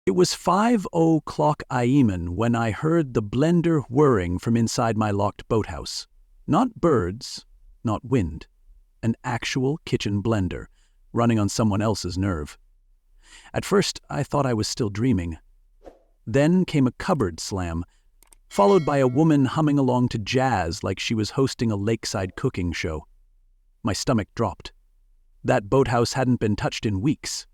It was 5 o'clock a.m. when I heard the blender whirring from inside my locked boathouse. Not birds, not wind. An actual kitchen blender, running on someone else's nerve. At first, I thought I was still dreaming. Then came a cupboard slam, followed by a woman humming along to jazz like she was hosting a lakeside cooking show. My stomach dropped. That boathouse hadn't been touched in weeks.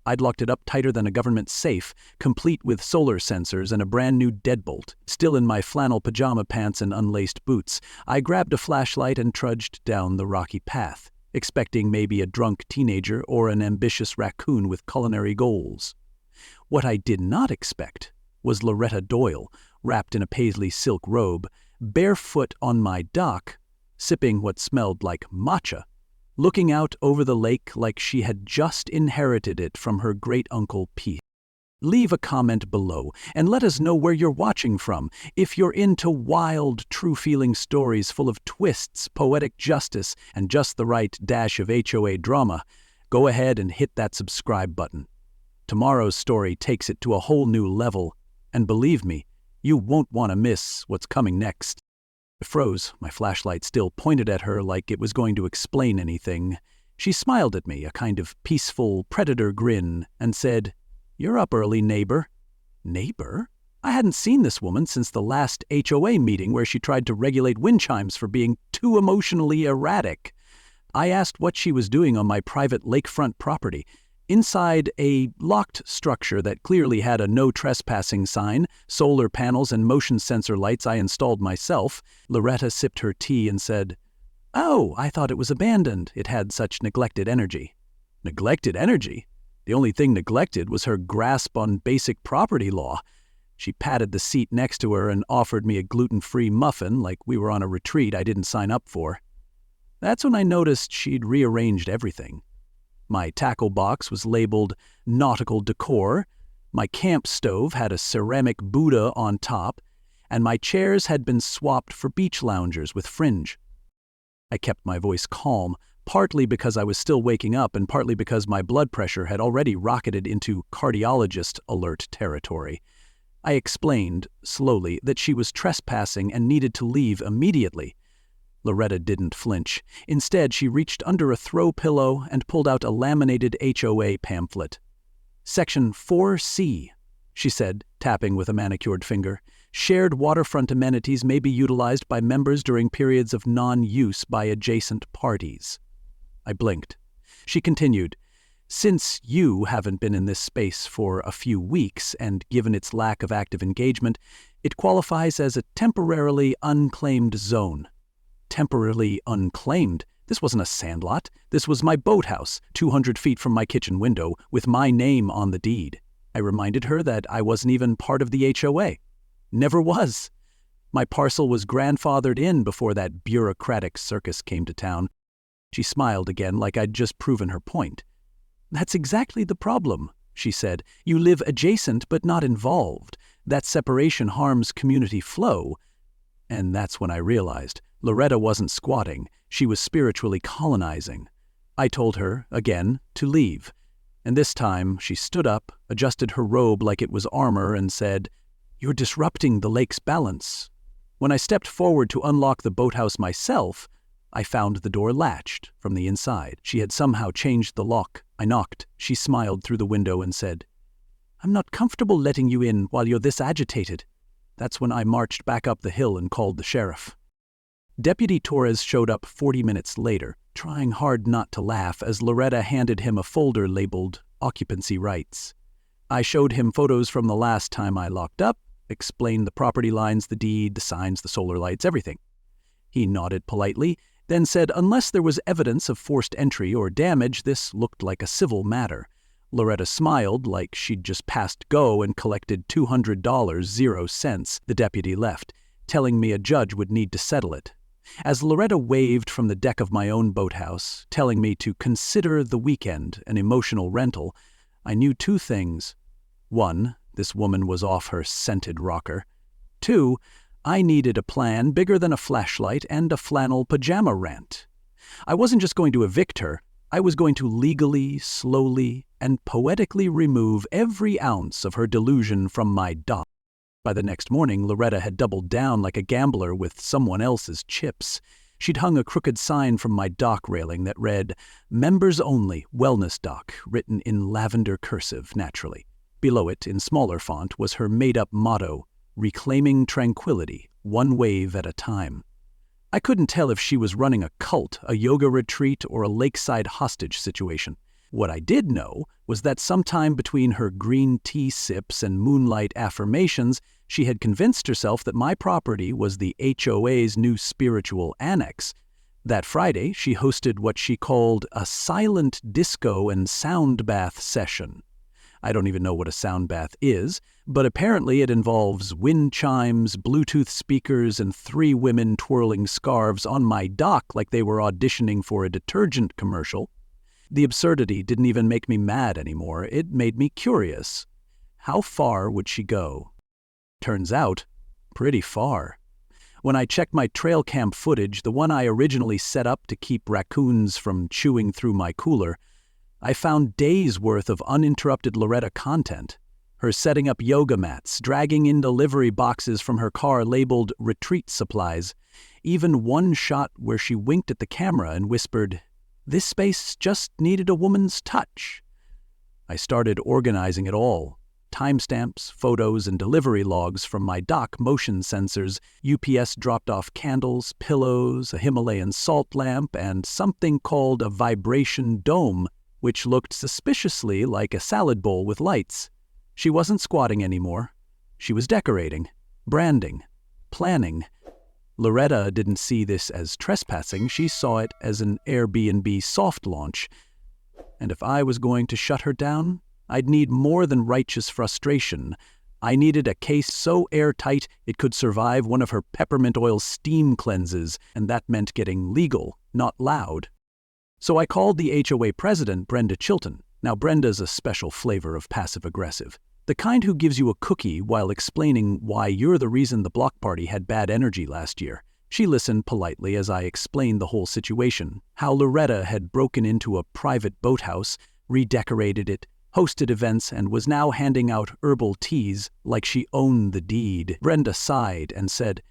I'd locked it up tighter than a government safe, complete with solar sensors and a brand new deadbolt. Still in my flannel pajama pants and unlaced boots, I grabbed a flashlight and trudged down the rocky path, expecting maybe a drunk teenager or an ambitious raccoon with culinary goals. What I did not expect was Loretta Doyle, wrapped in a paisley silk robe, barefoot on my dock, sipping what smelled like matcha, looking out over the lake like she had just inherited it from her great-uncle Pete. Leave a comment below and let us know where you're watching from. If you're into wild, true-feeling stories full of twists, poetic justice, and just the right dash of HOA drama, go ahead and hit that subscribe button. Tomorrow's story takes it to a whole new level, and believe me, you won't want to miss what's coming next. I froze, my flashlight still pointed at her like it was going to explain anything. She smiled at me, a kind of peaceful predator grin, and said, "You're up early, neighbor." Neighbor? I hadn't seen this woman since the last HOA meeting where she tried to regulate wind chimes for being too emotionally erratic. I asked what she was doing on my private lakefront property, inside a locked structure that clearly had a no trespassing sign, solar panels and motion sensor lights I installed myself. Loretta sipped her tea and said, "Oh, I thought it was abandoned. It had such neglected energy." Neglected energy? The only thing neglected was her grasp on basic property law. She patted the seat next to her and offered me a gluten-free muffin like we were on a retreat I didn't sign up for. That's when I noticed she'd rearranged everything. My tackle box was labeled nautical decor, my camp stove had a ceramic Buddha on top, and my chairs had been swapped for beach loungers with fringe. I kept my voice calm, partly because I was still waking up and partly because my blood pressure had already rocketed into cardiologist alert territory. I explained, slowly, that she was trespassing and needed to leave immediately. Loretta didn't flinch. Instead, she reached under a throw pillow and pulled out a laminated HOA pamphlet. "Section 4C, she said, tapping with a manicured finger. "Shared waterfront amenities may be utilized by members during periods of non-use by adjacent parties." I blinked. She continued, "Since you haven't been in this space for a few weeks, and given its lack of active engagement, it qualifies as a temporarily unclaimed zone." Temporarily unclaimed? This wasn't a sandlot. This was my boathouse, 200 feet from my kitchen window, with my name on the deed. I reminded her that I wasn't even part of the HOA. Never was. My parcel was grandfathered in before that bureaucratic circus came to town. She smiled again like I'd just proven her point. "That's exactly the problem," she said. "You live adjacent but not involved. That separation harms community flow." And that's when I realized Loretta wasn't squatting, she was spiritually colonizing. I told her, again, to leave. And this time she stood up, adjusted her robe like it was armor, and said, "You're disrupting the lake's balance." When I stepped forward to unlock the boathouse myself, I found the door latched from the inside. She had somehow changed the lock. I knocked. She smiled through the window and said, "I'm not comfortable letting you in while you're this agitated." That's when I marched back up the hill and called the sheriff. Deputy Torres showed up 40 minutes later, trying hard not to laugh as Loretta handed him a folder labeled Occupancy Rights. I showed him photos from the last time I locked up, explained the property lines, the deed, the signs, the solar lights, everything. He nodded politely, then said unless there was evidence of forced entry or damage, this looked like a civil matter. Loretta smiled like she'd just passed go and collected $200, 0 cents. The deputy left, telling me a judge would need to settle it. As Loretta waved from the deck of my own boathouse, telling me to consider the weekend an emotional rental, I knew two things. 1, this woman was off her scented rocker. 2, I needed a plan bigger than a flashlight and a flannel pajama rant. I wasn't just going to evict her, I was going to legally, slowly, and poetically remove every ounce of her delusion from my dock. By the next morning, Loretta had doubled down like a gambler with someone else's chips. She'd hung a crooked sign from my dock railing that read, "Members Only, Wellness Dock," written in lavender cursive, naturally. Below it, in smaller font, was her made-up motto, "Reclaiming Tranquility, One Wave at a Time." I couldn't tell if she was running a cult, a yoga retreat, or a lakeside hostage situation. What I did know was that sometime between her green tea sips and moonlight affirmations, she had convinced herself that my property was the HOA's new spiritual annex. That Friday, she hosted what she called a silent disco and sound bath session. I don't even know what a sound bath is, but apparently it involves wind chimes, Bluetooth speakers, and 3 women twirling scarves on my dock like they were auditioning for a detergent commercial. The absurdity didn't even make me mad anymore. It made me curious. How far would she go? Turns out, pretty far. When I checked my trail cam footage, the one I originally set up to keep raccoons from chewing through my cooler, I found days' worth of uninterrupted Loretta content. Her setting up yoga mats, dragging in delivery boxes from her car labeled retreat supplies, even one shot where she winked at the camera and whispered, "This space just needed a woman's touch." I started organizing it all. Timestamps, photos, and delivery logs from my dock motion sensors, UPS dropped-off candles, pillows, a Himalayan salt lamp, and something called a vibration dome, which looked suspiciously like a salad bowl with lights. She wasn't squatting anymore. She was decorating, branding, planning. Loretta didn't see this as trespassing. She saw it as an Airbnb soft launch. And if I was going to shut her down, I'd need more than righteous frustration. I needed a case so airtight it could survive one of her peppermint oil steam cleanses, and that meant getting legal, not loud. So I called the HOA president, Brenda Chilton. Now, Brenda's a special flavor of passive-aggressive. The kind who gives you a cookie while explaining why you're the reason the block party had bad energy last year. She listened politely as I explained the whole situation, how Loretta had broken into a private boathouse, redecorated it, hosted events, and was now handing out herbal teas like she owned the deed. Brenda sighed and said,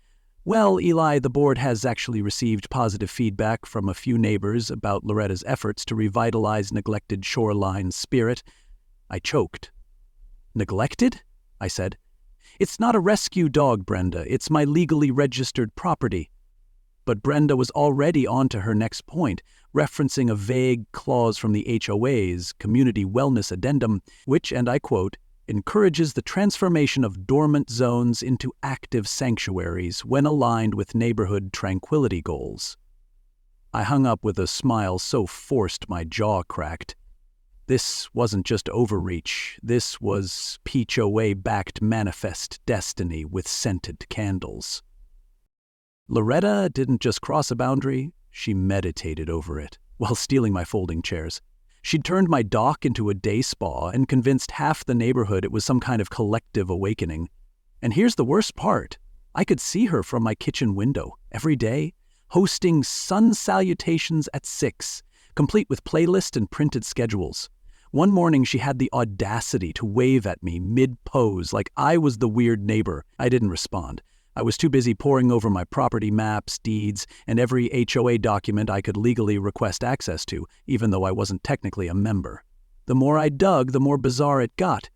"Well, Eli, the board has actually received positive feedback from a few neighbors about Loretta's efforts to revitalize neglected shoreline spirit." I choked. "Neglected?" I said. "It's not a rescue dog, Brenda. It's my legally registered property." But Brenda was already on to her next point, referencing a vague clause from the HOA's Community Wellness Addendum, which, and I quote, "encourages the transformation of dormant zones into active sanctuaries when aligned with neighborhood tranquility goals." I hung up with a smile so forced my jaw cracked. This wasn't just overreach. This was PHOA-backed manifest destiny with scented candles. Loretta didn't just cross a boundary, she meditated over it, while stealing my folding chairs. She'd turned my dock into a day spa and convinced half the neighborhood it was some kind of collective awakening. And here's the worst part. I could see her from my kitchen window every day, hosting sun salutations at 6, complete with playlist and printed schedules. One morning she had the audacity to wave at me mid-pose like I was the weird neighbor. I didn't respond. I was too busy poring over my property maps, deeds, and every HOA document I could legally request access to, even though I wasn't technically a member. The more I dug, the more bizarre it got.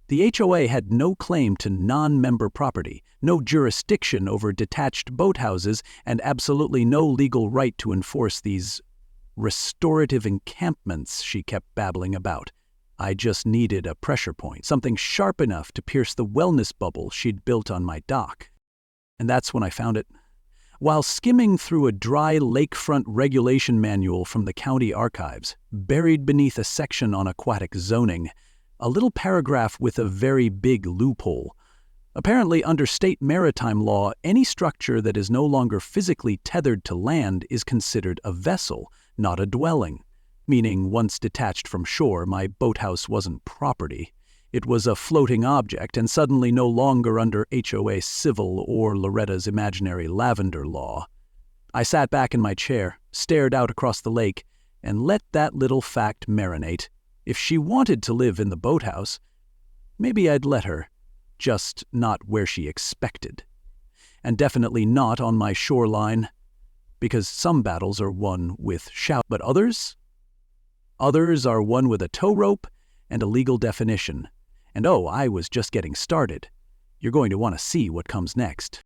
The HOA had no claim to non-member property, no jurisdiction over detached boathouses, and absolutely no legal right to enforce these restorative encampments she kept babbling about. I just needed a pressure point, something sharp enough to pierce the wellness bubble she'd built on my dock. And that's when I found it. While skimming through a dry lakefront regulation manual from the county archives, buried beneath a section on aquatic zoning, a little paragraph with a very big loophole. Apparently, under state maritime law, any structure that is no longer physically tethered to land is considered a vessel, not a dwelling, meaning once detached from shore, my boathouse wasn't property. It was a floating object and suddenly no longer under HOA civil or Loretta's imaginary lavender law. I sat back in my chair, stared out across the lake, and let that little fact marinate. If she wanted to live in the boathouse, maybe I'd let her, just not where she expected. And definitely not on my shoreline, because some battles are won with shout, but others are won with a tow rope and a legal definition. And oh, I was just getting started. You're going to want to see what comes next.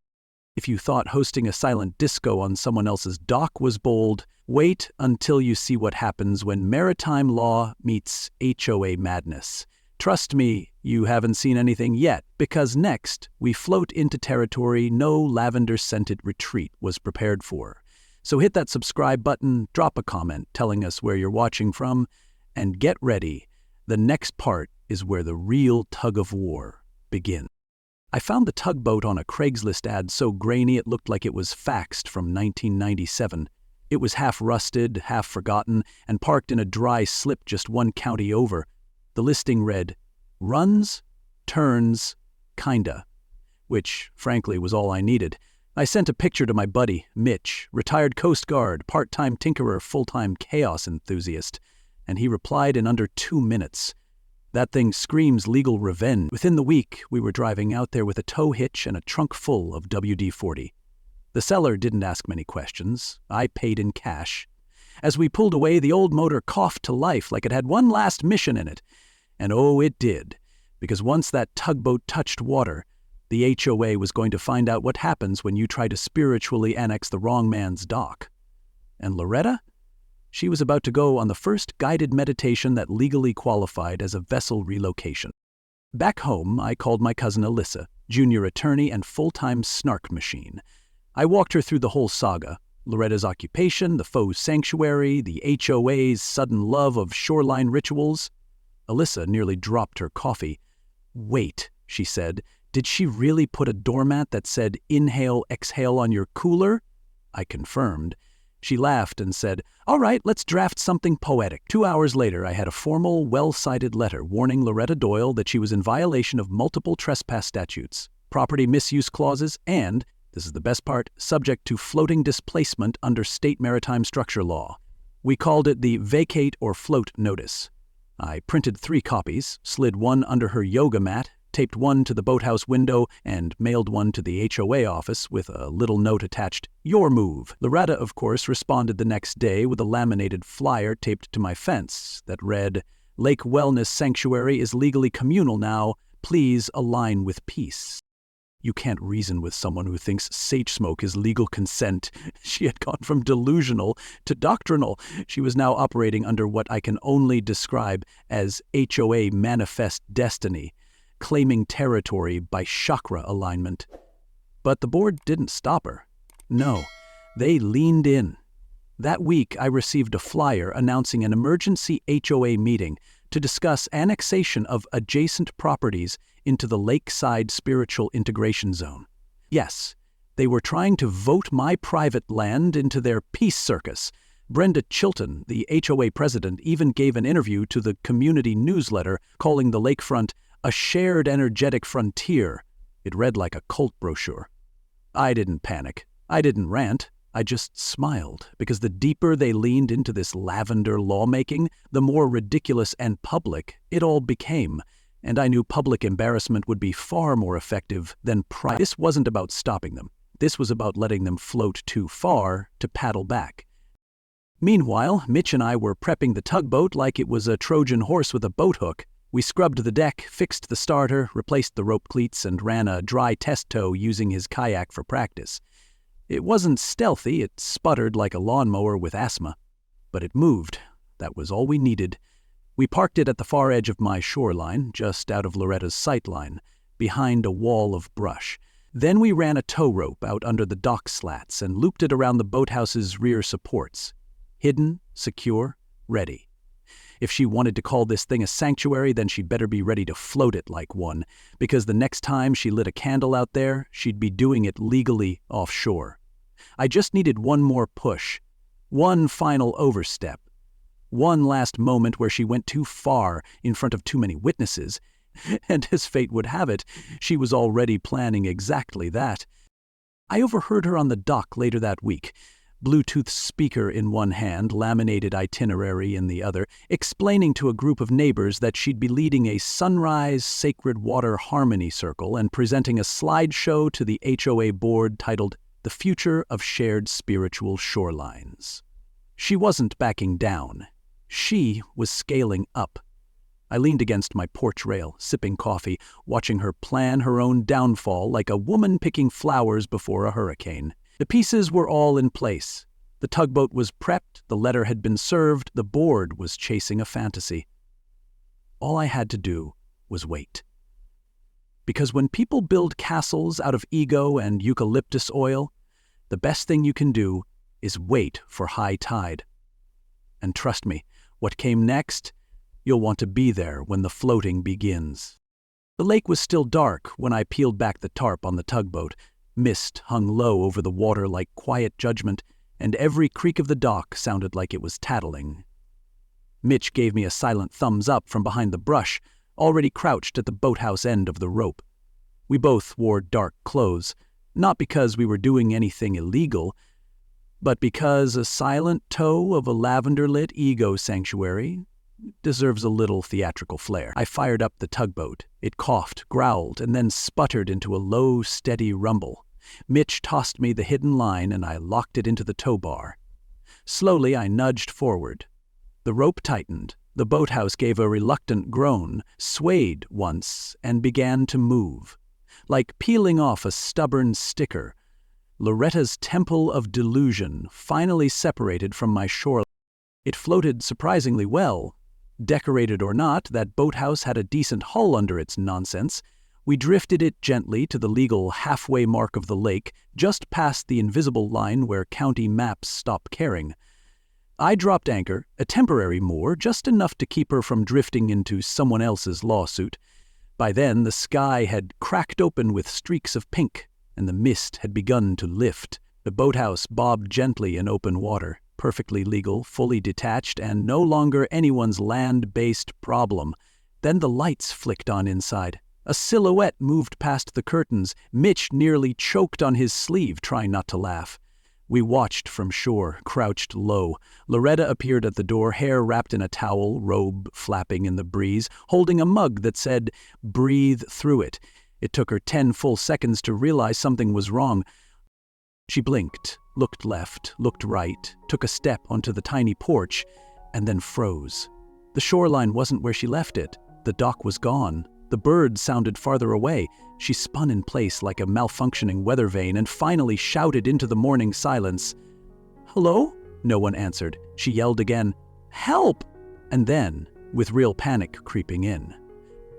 If you thought hosting a silent disco on someone else's dock was bold, wait until you see what happens when maritime law meets HOA madness. Trust me, you haven't seen anything yet, because next we float into territory no lavender-scented retreat was prepared for. So hit that subscribe button, drop a comment telling us where you're watching from, and get ready. The next part is where the real tug-of-war begins. I found the tugboat on a Craigslist ad so grainy it looked like it was faxed from 1997. It was half rusted, half forgotten, and parked in a dry slip just one county over. The listing read, "Runs, turns, kinda," which, frankly, was all I needed. I sent a picture to my buddy, Mitch, retired Coast Guard, part-time tinkerer, full-time chaos enthusiast, and he replied in under 2 minutes. That thing screams legal revenge. Within the week, we were driving out there with a tow hitch and a trunk full of WD-40. The seller didn't ask many questions. I paid in cash. As we pulled away, the old motor coughed to life like it had one last mission in it. And oh, it did, because once that tugboat touched water, the HOA was going to find out what happens when you try to spiritually annex the wrong man's dock. And Loretta? She was about to go on the first guided meditation that legally qualified as a vessel relocation. Back home, I called my cousin Alyssa, junior attorney and full-time snark machine. I walked her through the whole saga, Loretta's occupation, the faux sanctuary, the HOA's sudden love of shoreline rituals. Alyssa nearly dropped her coffee. "Wait," she said, "did she really put a doormat that said, 'Inhale, exhale' on your cooler?" I confirmed. She laughed and said, "All right, let's draft something poetic." 2 hours later, I had a formal, well-cited letter warning Loretta Doyle that she was in violation of multiple trespass statutes, property misuse clauses, and, this is the best part, subject to floating displacement under state maritime structure law. We called it the vacate or float notice. I printed 3 copies, slid one under her yoga mat, taped one to the boathouse window, and mailed one to the HOA office with a little note attached, "Your move." Loretta, of course, responded the next day with a laminated flyer taped to my fence that read, "Lake Wellness Sanctuary is legally communal now. Please align with peace." You can't reason with someone who thinks sage smoke is legal consent. She had gone from delusional to doctrinal. She was now operating under what I can only describe as HOA manifest destiny, claiming territory by chakra alignment. But the board didn't stop her. No, they leaned in. That week, I received a flyer announcing an emergency HOA meeting to discuss annexation of adjacent properties into the Lakeside Spiritual Integration Zone. Yes, they were trying to vote my private land into their peace circus. Brenda Chilton, the HOA president, even gave an interview to the community newsletter calling the lakefront a shared energetic frontier. It read like a cult brochure. I didn't panic. I didn't rant. I just smiled, because the deeper they leaned into this lavender lawmaking, the more ridiculous and public it all became. And I knew public embarrassment would be far more effective than private. This wasn't about stopping them. This was about letting them float too far to paddle back. Meanwhile, Mitch and I were prepping the tugboat like it was a Trojan horse with a boat hook. We scrubbed the deck, fixed the starter, replaced the rope cleats, and ran a dry test tow using his kayak for practice. It wasn't stealthy, it sputtered like a lawnmower with asthma. But it moved. That was all we needed. We parked it at the far edge of my shoreline, just out of Loretta's sightline, behind a wall of brush. Then we ran a tow rope out under the dock slats and looped it around the boathouse's rear supports. Hidden, secure, ready. If she wanted to call this thing a sanctuary, then she'd better be ready to float it like one, because the next time she lit a candle out there, she'd be doing it legally offshore. I just needed one more push, one final overstep, one last moment where she went too far in front of too many witnesses, and as fate would have it, she was already planning exactly that. I overheard her on the dock later that week. Bluetooth speaker in one hand, laminated itinerary in the other, explaining to a group of neighbors that she'd be leading a sunrise sacred water harmony circle and presenting a slideshow to the HOA board titled The Future of Shared Spiritual Shorelines. She wasn't backing down. She was scaling up. I leaned against my porch rail, sipping coffee, watching her plan her own downfall like a woman picking flowers before a hurricane. The pieces were all in place. The tugboat was prepped, the letter had been served, the board was chasing a fantasy. All I had to do was wait. Because when people build castles out of ego and eucalyptus oil, the best thing you can do is wait for high tide. And trust me, what came next? You'll want to be there when the floating begins. The lake was still dark when I peeled back the tarp on the tugboat. Mist hung low over the water like quiet judgment, and every creak of the dock sounded like it was tattling. Mitch gave me a silent thumbs up from behind the brush, already crouched at the boathouse end of the rope. We both wore dark clothes, not because we were doing anything illegal, but because a silent toe of a lavender-lit ego sanctuary deserves a little theatrical flair. I fired up the tugboat. It coughed, growled, and then sputtered into a low, steady rumble. Mitch tossed me the hidden line, and I locked it into the tow bar. Slowly, I nudged forward. The rope tightened. The boathouse gave a reluctant groan, swayed once, and began to move. Like peeling off a stubborn sticker, Loretta's temple of delusion finally separated from my shore. It floated surprisingly well. Decorated or not, that boathouse had a decent hull under its nonsense. We drifted it gently to the legal halfway mark of the lake, just past the invisible line where county maps stop caring. I dropped anchor, a temporary moor, just enough to keep her from drifting into someone else's lawsuit. By then, the sky had cracked open with streaks of pink, and the mist had begun to lift. The boathouse bobbed gently in open water, perfectly legal, fully detached, and no longer anyone's land-based problem. Then the lights flicked on inside. A silhouette moved past the curtains. Mitch nearly choked on his sleeve, trying not to laugh. We watched from shore, crouched low. Loretta appeared at the door, hair wrapped in a towel, robe flapping in the breeze, holding a mug that said, "Breathe through it." It took her 10 full seconds to realize something was wrong. She blinked, looked left, looked right, took a step onto the tiny porch, and then froze. The shoreline wasn't where she left it. The dock was gone. The birds sounded farther away. She spun in place like a malfunctioning weather vane and finally shouted into the morning silence. "Hello?" No one answered. She yelled again, "Help!" And then, with real panic creeping in,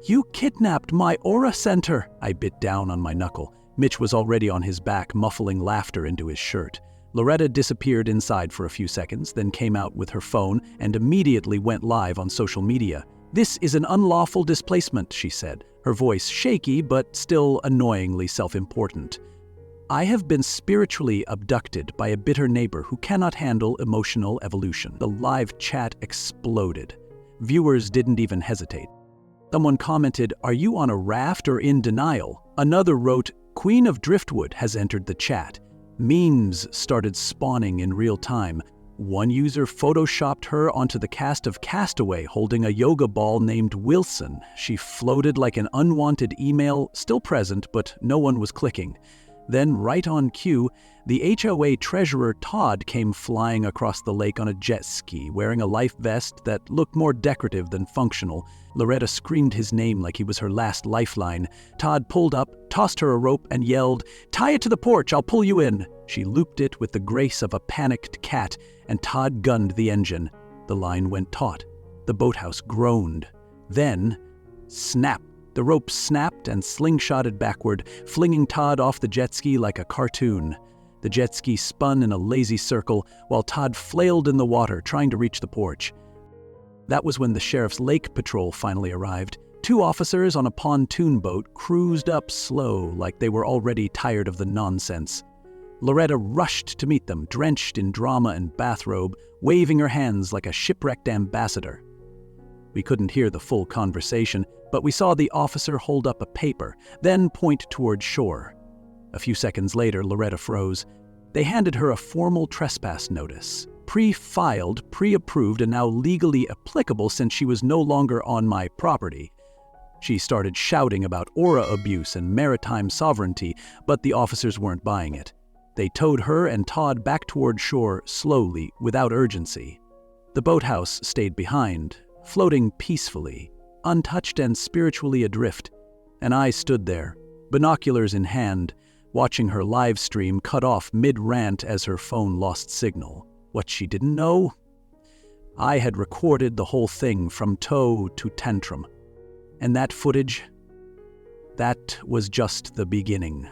"You kidnapped my aura center!" I bit down on my knuckle. Mitch was already on his back, muffling laughter into his shirt. Loretta disappeared inside for a few seconds, then came out with her phone and immediately went live on social media. "This is an unlawful displacement," she said, her voice shaky but still annoyingly self-important. "I have been spiritually abducted by a bitter neighbor who cannot handle emotional evolution." The live chat exploded. Viewers didn't even hesitate. Someone commented, "Are you on a raft or in denial?" Another wrote, "Queen of Driftwood has entered the chat." Memes started spawning in real time. One user photoshopped her onto the cast of Castaway holding a yoga ball named Wilson. She floated like an unwanted email, still present, but no one was clicking. Then, right on cue, the HOA treasurer Todd came flying across the lake on a jet ski, wearing a life vest that looked more decorative than functional. Loretta screamed his name like he was her last lifeline. Todd pulled up, tossed her a rope, and yelled, "Tie it to the porch, I'll pull you in." She looped it with the grace of a panicked cat, and Todd gunned the engine. The line went taut. The boathouse groaned. Then, snap! The rope snapped and slingshotted backward, flinging Todd off the jet ski like a cartoon. The jet ski spun in a lazy circle, while Todd flailed in the water, trying to reach the porch. That was when the sheriff's lake patrol finally arrived. 2 officers on a pontoon boat cruised up slow, like they were already tired of the nonsense. Loretta rushed to meet them, drenched in drama and bathrobe, waving her hands like a shipwrecked ambassador. We couldn't hear the full conversation, but we saw the officer hold up a paper, then point toward shore. A few seconds later, Loretta froze. They handed her a formal trespass notice, pre-filed, pre-approved, and now legally applicable since she was no longer on my property. She started shouting about aura abuse and maritime sovereignty, but the officers weren't buying it. They towed her and Todd back toward shore slowly, without urgency. The boathouse stayed behind, floating peacefully, untouched and spiritually adrift, and I stood there, binoculars in hand, watching her live stream cut off mid-rant as her phone lost signal. What she didn't know? I had recorded the whole thing from tow to tantrum. And that footage? That was just the beginning.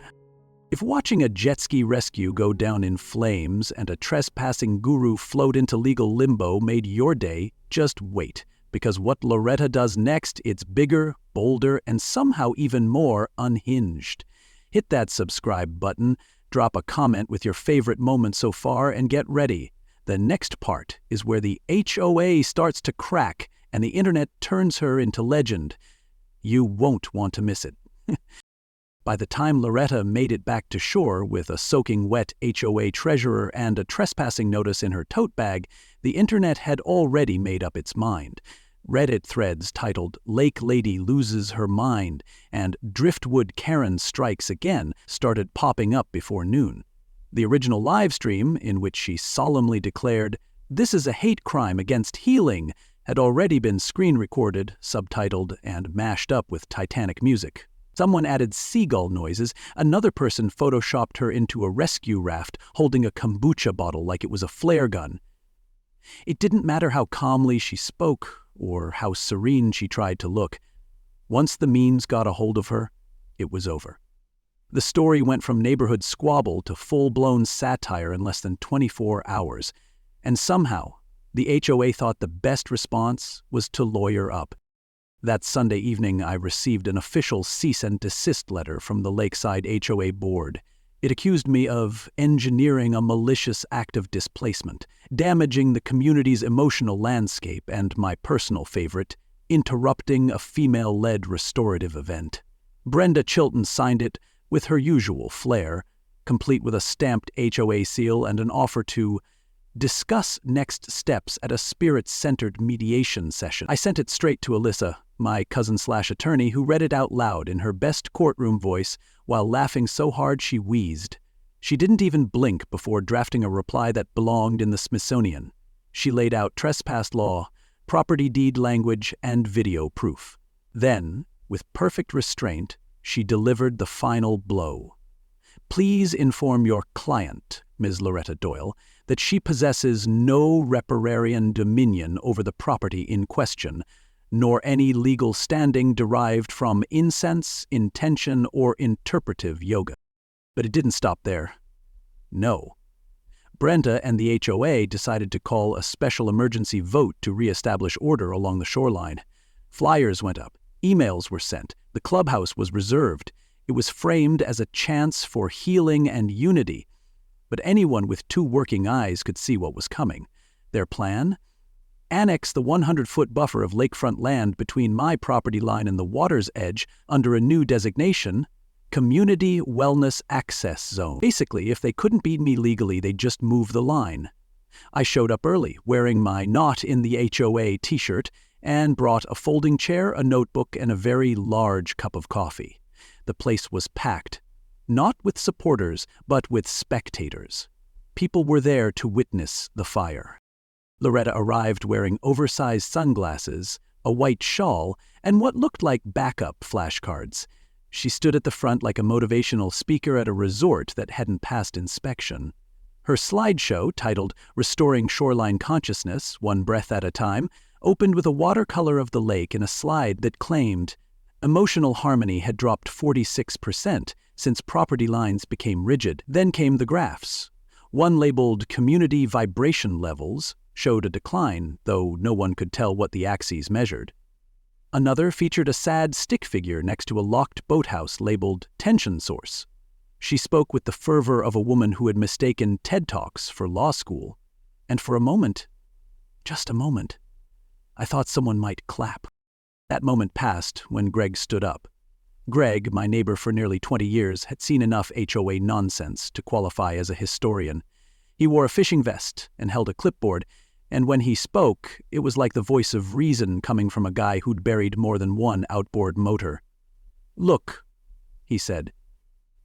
If watching a jet ski rescue go down in flames and a trespassing guru float into legal limbo made your day, just wait, because what Loretta does next, it's bigger, bolder, and somehow even more unhinged. Hit that subscribe button, drop a comment with your favorite moment so far, and get ready. The next part is where the HOA starts to crack and the internet turns her into legend. You won't want to miss it. By the time Loretta made it back to shore with a soaking wet HOA treasurer and a trespassing notice in her tote bag, the internet had already made up its mind. Reddit threads titled "Lake Lady Loses Her Mind" and "Driftwood Karen Strikes Again" started popping up before noon. The original live stream, in which she solemnly declared, "This is a hate crime against healing," had already been screen-recorded, subtitled, and mashed up with Titanic music. Someone added seagull noises, another person photoshopped her into a rescue raft holding a kombucha bottle like it was a flare gun. It didn't matter how calmly she spoke or how serene she tried to look. Once the memes got a hold of her, it was over. The story went from neighborhood squabble to full-blown satire in less than 24 hours, and somehow the HOA thought the best response was to lawyer up. That Sunday evening, I received an official cease and desist letter from the Lakeside HOA board. It accused me of engineering a malicious act of displacement, damaging the community's emotional landscape, and my personal favorite, interrupting a female-led restorative event. Brenda Chilton signed it with her usual flair, complete with a stamped HOA seal and an offer to discuss next steps at a spirit-centered mediation session. I sent it straight to Alyssa, my cousin/attorney, who read it out loud in her best courtroom voice while laughing so hard she wheezed. She didn't even blink before drafting a reply that belonged in the Smithsonian. She laid out trespass law, property deed language, and video proof. Then, with perfect restraint, she delivered the final blow. Please inform your client, Ms. Loretta Doyle, that she possesses no riparian dominion over the property in question, nor any legal standing derived from incense, intention, or interpretive yoga. But it didn't stop there. No. Brenda and the HOA decided to call a special emergency vote to reestablish order along the shoreline. Flyers went up. Emails were sent. The clubhouse was reserved. It was framed as a chance for healing and unity. But anyone with two working eyes could see what was coming. Their plan? Annex the 100-foot buffer of lakefront land between my property line and the water's edge under a new designation, Community Wellness Access Zone. Basically, if they couldn't beat me legally, they'd just move the line. I showed up early, wearing my Not in the HOA t-shirt, and brought a folding chair, a notebook, and a very large cup of coffee. The place was packed, not with supporters, but with spectators. People were there to witness the fire. Loretta arrived wearing oversized sunglasses, a white shawl, and what looked like backup flashcards. She stood at the front like a motivational speaker at a resort that hadn't passed inspection. Her slideshow, titled Restoring Shoreline Consciousness, One Breath at a Time, opened with a watercolor of the lake in a slide that claimed emotional harmony had dropped 46% since property lines became rigid. Then came the graphs. One labeled Community Vibration Levels showed a decline, though no one could tell what the axes measured. Another featured a sad stick figure next to a locked boathouse labeled Tension Source. She spoke with the fervor of a woman who had mistaken TED Talks for law school. And for a moment, just a moment, I thought someone might clap. That moment passed when Greg stood up. Greg, my neighbor for nearly 20 years, had seen enough HOA nonsense to qualify as a historian. He wore a fishing vest and held a clipboard, and when he spoke, it was like the voice of reason coming from a guy who'd buried more than one outboard motor. "Look," he said,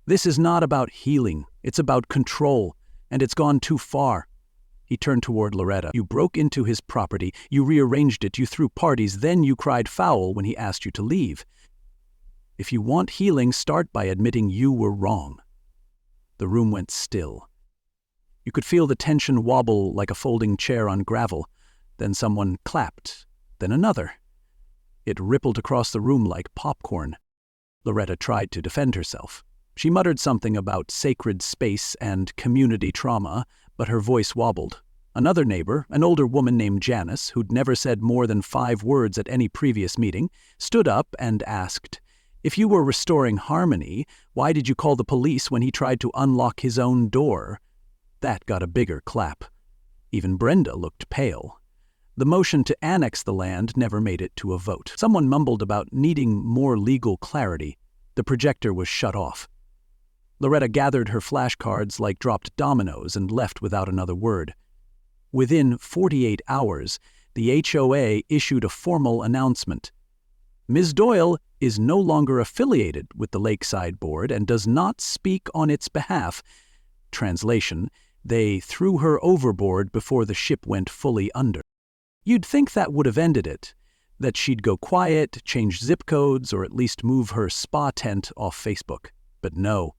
"this is not about healing, it's about control, and it's gone too far." He turned toward Loretta. "You broke into his property, you rearranged it, you threw parties, then you cried foul when he asked you to leave. If you want healing, start by admitting you were wrong." The room went still. You could feel the tension wobble like a folding chair on gravel. Then someone clapped, then another. It rippled across the room like popcorn. Loretta tried to defend herself. She muttered something about sacred space and community trauma, but her voice wobbled. Another neighbor, an older woman named Janice, who'd never said more than 5 words at any previous meeting, stood up and asked, "If you were restoring harmony, why did you call the police when he tried to unlock his own door?" That got a bigger clap. Even Brenda looked pale. The motion to annex the land never made it to a vote. Someone mumbled about needing more legal clarity. The projector was shut off. Loretta gathered her flashcards like dropped dominoes and left without another word. Within 48 hours, the HOA issued a formal announcement. "Ms. Doyle is no longer affiliated with the Lakeside Board and does not speak on its behalf." Translation: they threw her overboard before the ship went fully under. You'd think that would have ended it, that she'd go quiet, change zip codes, or at least move her spa tent off Facebook. But no.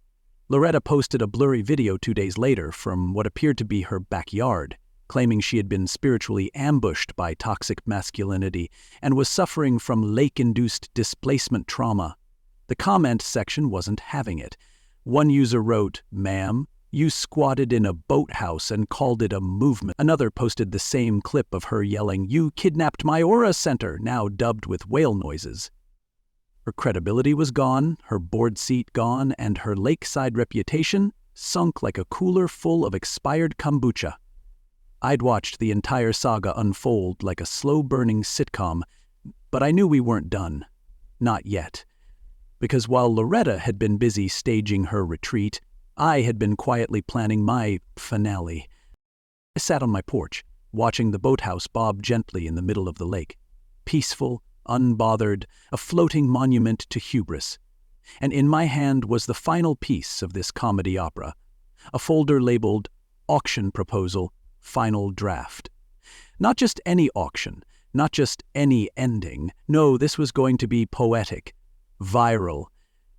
Loretta posted a blurry video 2 days later from what appeared to be her backyard, claiming she had been spiritually ambushed by toxic masculinity and was suffering from lake-induced displacement trauma. The comment section wasn't having it. One user wrote, "Ma'am, you squatted in a boathouse and called it a movement." Another posted the same clip of her yelling, "You kidnapped my aura center," now dubbed with whale noises. Her credibility was gone, her board seat gone, and her lakeside reputation sunk like a cooler full of expired kombucha. I'd watched the entire saga unfold like a slow-burning sitcom, but I knew we weren't done. Not yet. Because while Loretta had been busy staging her retreat, I had been quietly planning my finale. I sat on my porch, watching the boathouse bob gently in the middle of the lake. Peaceful, unbothered, a floating monument to hubris. And in my hand was the final piece of this comedy opera, a folder labeled Auction Proposal, Final Draft. Not just any auction, not just any ending. No, this was going to be poetic, viral,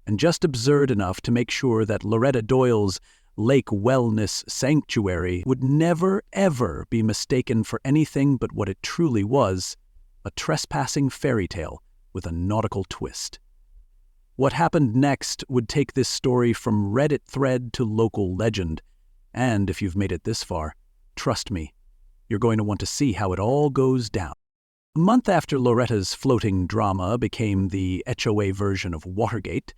and just absurd enough to make sure that Loretta Doyle's Lake Wellness Sanctuary would never, ever be mistaken for anything but what it truly was, a trespassing fairy tale with a nautical twist. What happened next would take this story from Reddit thread to local legend, and if you've made it this far, trust me, you're going to want to see how it all goes down. A month after Loretta's floating drama became the HOA version of Watergate,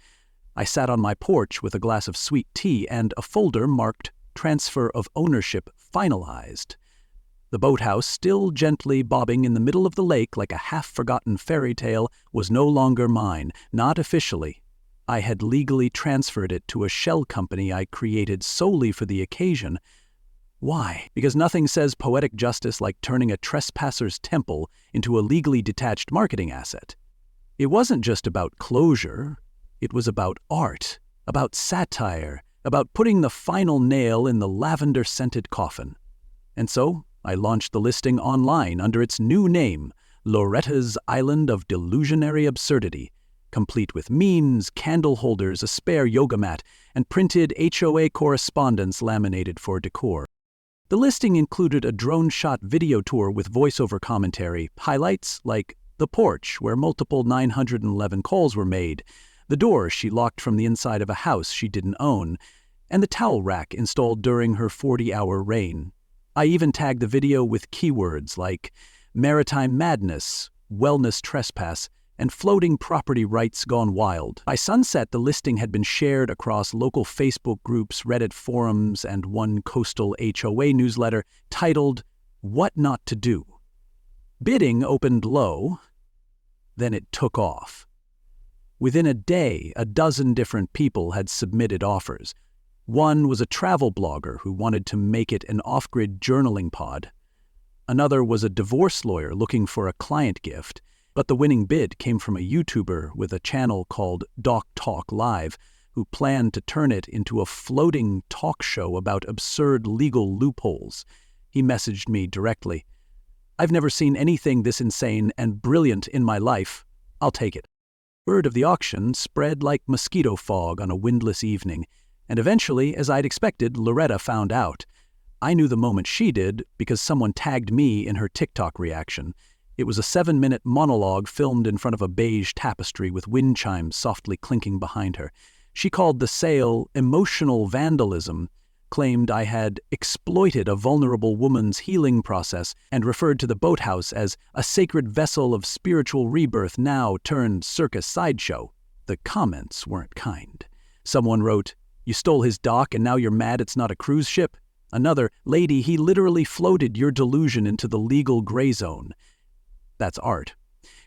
I sat on my porch with a glass of sweet tea and a folder marked Transfer of Ownership Finalized. The boathouse, still gently bobbing in the middle of the lake like a half-forgotten fairy tale, was no longer mine, not officially. I had legally transferred it to a shell company I created solely for the occasion. Why? Because nothing says poetic justice like turning a trespasser's temple into a legally detached marketing asset. It wasn't just about closure. It was about art, about satire, about putting the final nail in the lavender-scented coffin. And so I launched the listing online under its new name, Loretta's Island of Delusionary Absurdity, complete with memes, candle holders, a spare yoga mat, and printed HOA correspondence laminated for decor. The listing included a drone-shot video tour with voiceover commentary, highlights like the porch where multiple 911 calls were made, the door she locked from the inside of a house she didn't own, and the towel rack installed during her 40-hour reign. I even tagged the video with keywords like maritime madness, wellness trespass, and floating property rights gone wild. By sunset, the listing had been shared across local Facebook groups, Reddit forums, and one coastal HOA newsletter titled, What Not to Do. Bidding opened low, then it took off. Within a day, a dozen different people had submitted offers. One was a travel blogger who wanted to make it an off-grid journaling pod. Another was a divorce lawyer looking for a client gift, but the winning bid came from a YouTuber with a channel called Doc Talk Live, who planned to turn it into a floating talk show about absurd legal loopholes. He messaged me directly. "I've never seen anything this insane and brilliant in my life. I'll take it." Word of the auction spread like mosquito fog on a windless evening, and eventually, as I'd expected, Loretta found out. I knew the moment she did because someone tagged me in her TikTok reaction. It was a 7-minute monologue filmed in front of a beige tapestry with wind chimes softly clinking behind her. She called the sale emotional vandalism, claimed I had exploited a vulnerable woman's healing process, and referred to the Boathouse as a sacred vessel of spiritual rebirth now turned circus sideshow. The comments weren't kind. Someone wrote, "You stole his dock and now you're mad it's not a cruise ship?" Another, "Lady, he literally floated your delusion into the legal gray zone." That's art.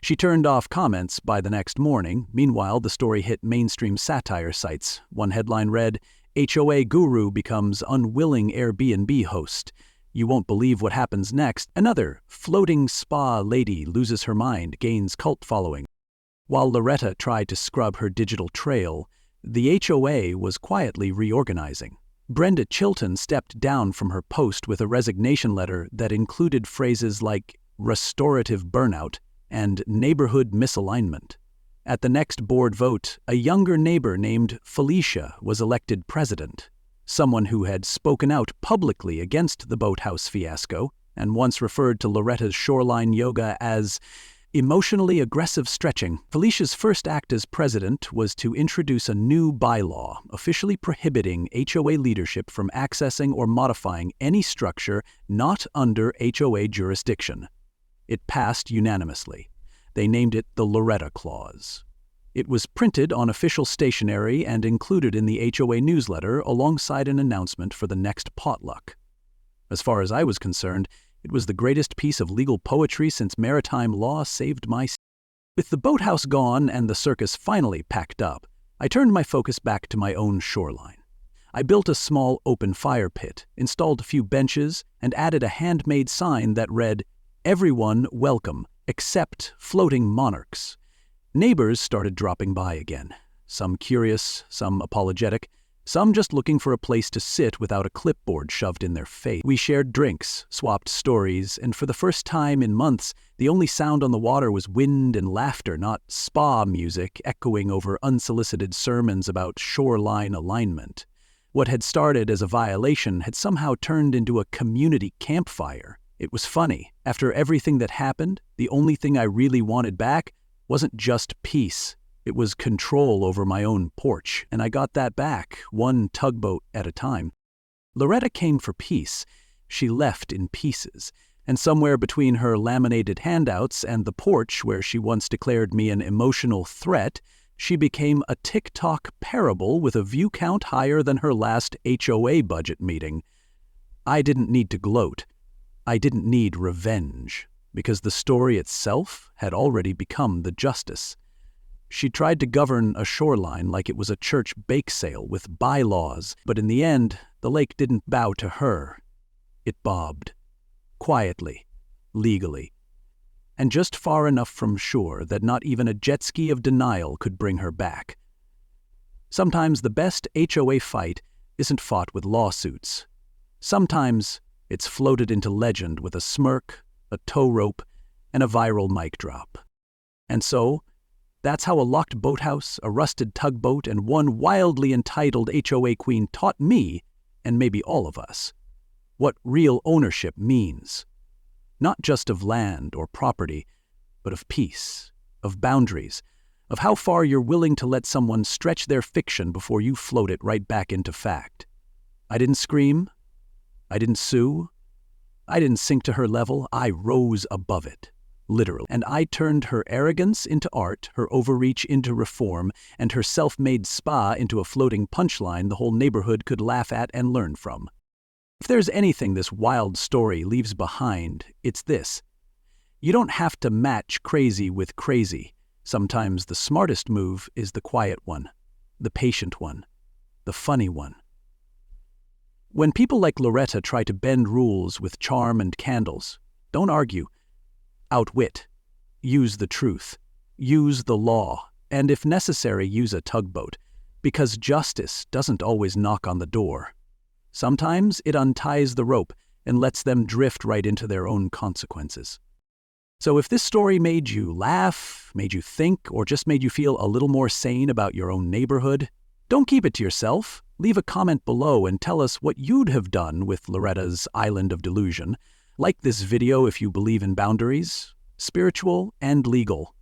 She turned off comments by the next morning. Meanwhile, the story hit mainstream satire sites. One headline read, "HOA guru becomes unwilling Airbnb host. You won't believe what happens next." Another, "Floating spa lady loses her mind, gains cult following." While Loretta tried to scrub her digital trail, the HOA was quietly reorganizing. Brenda Chilton stepped down from her post with a resignation letter that included phrases like restorative burnout and neighborhood misalignment. At the next board vote, a younger neighbor named Felicia was elected president, someone who had spoken out publicly against the Boathouse fiasco and once referred to Loretta's shoreline yoga as emotionally aggressive stretching. Felicia's first act as president was to introduce a new bylaw officially prohibiting HOA leadership from accessing or modifying any structure not under HOA jurisdiction. It passed unanimously. They named it the Loretta Clause. It was printed on official stationery and included in the HOA newsletter alongside an announcement for the next potluck. As far as I was concerned, it was the greatest piece of legal poetry since maritime law saved my seat. With the boathouse gone and the circus finally packed up, I turned my focus back to my own shoreline. I built a small open fire pit, installed a few benches, and added a handmade sign that read, "Everyone welcome, except floating monarchs." Neighbors started dropping by again, some curious, some apologetic, some just looking for a place to sit without a clipboard shoved in their face. We shared drinks, swapped stories, and for the first time in months, the only sound on the water was wind and laughter, not spa music echoing over unsolicited sermons about shoreline alignment. What had started as a violation had somehow turned into a community campfire. It was funny. After everything that happened, the only thing I really wanted back wasn't just peace. It was control over my own porch, and I got that back, one tugboat at a time. Loretta came for peace. She left in pieces, and somewhere between her laminated handouts and the porch where she once declared me an emotional threat, she became a TikTok parable with a view count higher than her last HOA budget meeting. I didn't need to gloat. I didn't need revenge, because the story itself had already become the justice. She tried to govern a shoreline like it was a church bake sale with bylaws, but in the end, the lake didn't bow to her. It bobbed. Quietly, legally, and just far enough from shore that not even a jet ski of denial could bring her back. Sometimes the best HOA fight isn't fought with lawsuits. Sometimes it's floated into legend with a smirk, a tow rope, and a viral mic drop. And so, that's how a locked boathouse, a rusted tugboat, and one wildly entitled HOA queen taught me, and maybe all of us, what real ownership means. Not just of land or property, but of peace, of boundaries, of how far you're willing to let someone stretch their fiction before you float it right back into fact. I didn't scream. I didn't sue. I didn't sink to her level. I rose above it. Literally. And I turned her arrogance into art, her overreach into reform, and her self-made spa into a floating punchline the whole neighborhood could laugh at and learn from. If there's anything this wild story leaves behind, it's this. You don't have to match crazy with crazy. Sometimes the smartest move is the quiet one, the patient one, the funny one. When people like Loretta try to bend rules with charm and candles, don't argue. Outwit. Use the truth. Use the law. And if necessary, use a tugboat. Because justice doesn't always knock on the door. Sometimes it unties the rope and lets them drift right into their own consequences. So if this story made you laugh, made you think, or just made you feel a little more sane about your own neighborhood, don't keep it to yourself. Leave a comment below and tell us what you'd have done with Loretta's Island of Delusion. Like this video if you believe in boundaries, spiritual and legal.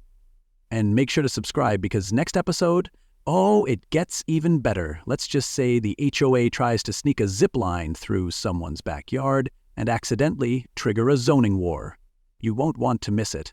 And make sure to subscribe because next episode, it gets even better. Let's just say the HOA tries to sneak a zip line through someone's backyard and accidentally trigger a zoning war. You won't want to miss it.